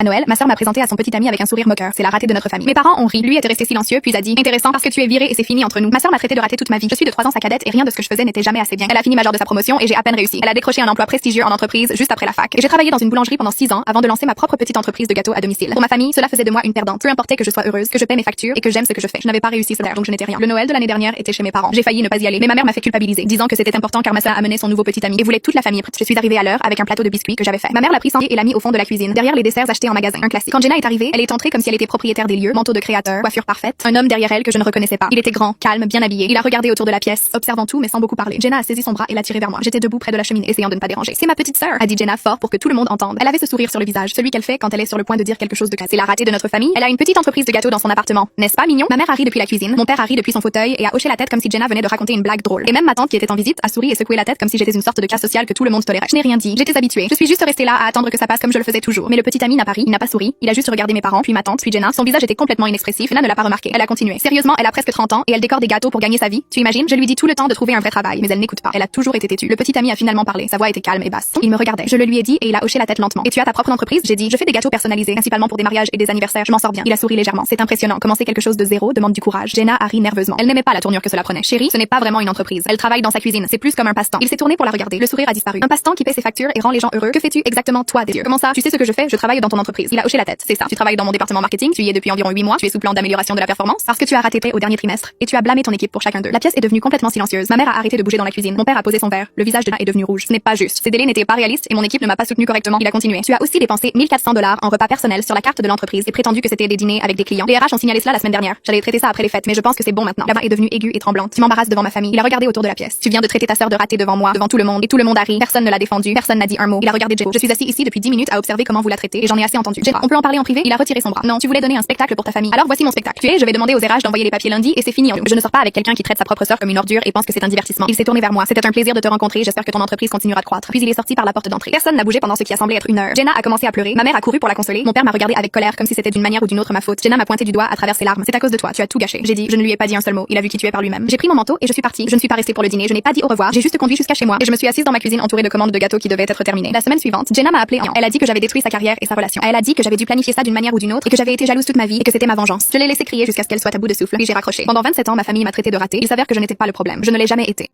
À Noël, ma sœur m'a présenté à son petit ami avec un sourire moqueur. C'est la ratée de notre famille. Mes parents ont ri. Lui était resté silencieux, puis a dit: intéressant parce que tu es viré et c'est fini entre nous. Ma sœur m'a traité de ratée toute ma vie. Je suis de 3 ans sa cadette et rien de ce que je faisais n'était jamais assez bien. Elle a fini majeure de sa promotion et j'ai à peine réussi. Elle a décroché un emploi prestigieux en entreprise juste après la fac. Et j'ai travaillé dans une boulangerie pendant 6 ans avant de lancer ma propre petite entreprise de gâteaux à domicile. Pour ma famille, cela faisait de moi une perdante. Peu importait que je sois heureuse, que je paie mes factures et que j'aime ce que je fais. Je n'avais pas réussi ce donc je n'étais rien. Le Noël de l'année dernière était chez mes parents. J'ai failli ne pas y aller, mais ma mère m'a fait culpabiliser, disant que c'était important car ma sœur amenait son nouveau petit ami et voulait toute la famille. Je suis arrivée à l'heure avec un plateau de biscuits que j'avais fait. Ma mère l'a pris sans et l'a mis au fond de la cuisine, derrière les desserts achetés en magasin. Un classique. Quand Jenna est arrivée, elle est entrée comme si elle était propriétaire des lieux, manteau de créateur, coiffure parfaite, un homme derrière elle que je ne reconnaissais pas. Il était grand, calme, bien habillé. Il a regardé autour de la pièce, observant tout mais sans beaucoup parler. Jenna a saisi son bras et l'a tiré vers moi. J'étais debout près de la cheminée, essayant de ne pas déranger. C'est ma petite sœur, a dit Jenna fort pour que tout le monde entende. Elle avait ce sourire sur le visage, celui qu'elle fait quand elle est sur le point de dire quelque chose de casse. C'est la ratée de notre famille. Elle a une petite entreprise de gâteaux dans son appartement, n'est-ce pas mignon? Ma mère a ri depuis la cuisine, mon père a ri depuis son fauteuil et a hoché la tête comme si Jenna venait de raconter une blague drôle. Et même ma tante qui était en visite a souri et secoué la tête comme si j'étais une sorte de cas social que tout le monde tolérait. Je n'ai rien dit, j'étais habituée. Je suis juste restée là à attendre que ça passe comme je le faisais toujours. Mais le petit ami n'a pas ri, il n'a pas souri, il a juste regardé mes parents, puis ma tante, puis Jenna. Son visage était complètement inexpressif. Jenna ne l'a pas remarqué. Elle a continué. Sérieusement, elle a presque 30 ans et elle décore des gâteaux pour gagner sa vie. Tu imagines? Je lui dis tout le temps de trouver un vrai travail, mais elle n'écoute pas. Elle a toujours été têtue. Le petit ami a finalement parlé. Sa voix était calme et basse. Il me regardait. Je le lui ai dit et il a hoché la tête lentement. Et tu as ta propre entreprise? J'ai dit. Je fais des gâteaux personnalisés, principalement pour des mariages et des anniversaires. Je m'en sors bien. Il a souri légèrement. C'est impressionnant. Commencer quelque chose de zéro demande du courage. Jenna a ri nerveusement. Elle n'aimait pas la tournure que cela prenait. Chérie, ce n'est pas vraiment une entreprise. Elle travaille dans sa cuisine. C'est plus comme un passe-temps. Il s'est tourné pour la regarder. Le sourire a disparu. Un passe-temps qui paie ses factures et rend les gens heureux. Que fais-tu exactement toi des yeux? Comment ça? Tu sais ce que je fais? Je travaille dans ton entreprise. Il a hoché la tête. C'est ça. Tu travailles dans mon département marketing. Tu y es depuis environ 8 mois. Tu es sous plan d'amélioration de la performance parce que tu as raté au dernier trimestre et tu as blâmé ton équipe pour chacun d'eux. La pièce est devenue complètement silencieuse. Ma mère a arrêté de bouger dans la cuisine. Mon père a posé son verre. Le visage de Jenna est devenu rouge. Ce n'est pas juste. Ces délais n'étaient pas réalistes et mon équipe ne m'a pas soutenu correctement. Il a continué. Tu as aussi dépensé $1 400 en repas personnels sur la carte de l'entreprise et prétendu que c'était des dîners avec des clients. Les RH ont signalé cela la semaine dernière. J'allais traiter ça après les fêtes, mais je pense que c'est bon maintenant. La voix est devenue aiguë et tremblante. Tu m'embarrasses devant ma famille. Il a regardé autour de la pièce. Tu viens de traiter ta sœur de ratée devant moi, devant tout le monde et tout le monde a ri. Personne ne l'a défendu. Personne n'a dit un mot. Il a regardé Joe. Je suis assis ici depuis 10 minutes à observer comment vous la traitez et j'en ai assez entendu. Jenna, on peut en parler en privé? Il a retiré son bras. Non, tu voulais donner un spectacle pour ta famille. Alors voici mon spectacle. Je vais demander aux RH d'envoyer les papiers lundi et c'est fini. Je ne sors pas avec quelqu'un qui traite sa propre sœur comme une ordure et pense que c'est un divertissement. Il s'est tourné vers moi. C'était un plaisir de te rencontrer. J'espère que ton entreprise continuera de croître. Puis il est sorti par la porte d'entrée. Personne n'a bougé pendant ce qui a semblé être une heure. Jenna a commencé à pleurer. Ma mère a couru pour la consoler. Mon père m'a regardé avec colère comme si c'était d'une manière ou d'une autre ma faute. Jenna m'a pointé du doigt à travers ses larmes. C'est à cause de toi. Tu as tout gâché. J'ai dit. Je ne lui ai pas dit un seul mot. Il a vu qui tu es par lui-même. J'ai pris mon manteau et je suis partie. Je ne suis pas restée pour le dîner. Je n'ai pas dit au revoir. J'ai juste conduit jusqu'à chez moi et je me suis assise dans ma cuisine entourée de commandes de gâteaux qui devaient être terminées. La semaine suivante, Jenna m'a appelée. Elle a dit que j'avais détruit sa carrière et sa relation. Elle a dit que j'avais dû planifier ça d'une manière ou d'une autre et que j'avais été jalouse toute ma vie et que c'était ma vengeance. Je l'ai laissé crier jusqu'à ce qu'elle soit à bout de souffle. Puis j'ai raccroché. Pendant 27 ans, ma famille m'a traité de ratée. Il s'avère que je n'étais pas le problème. Je ne l'ai jamais été.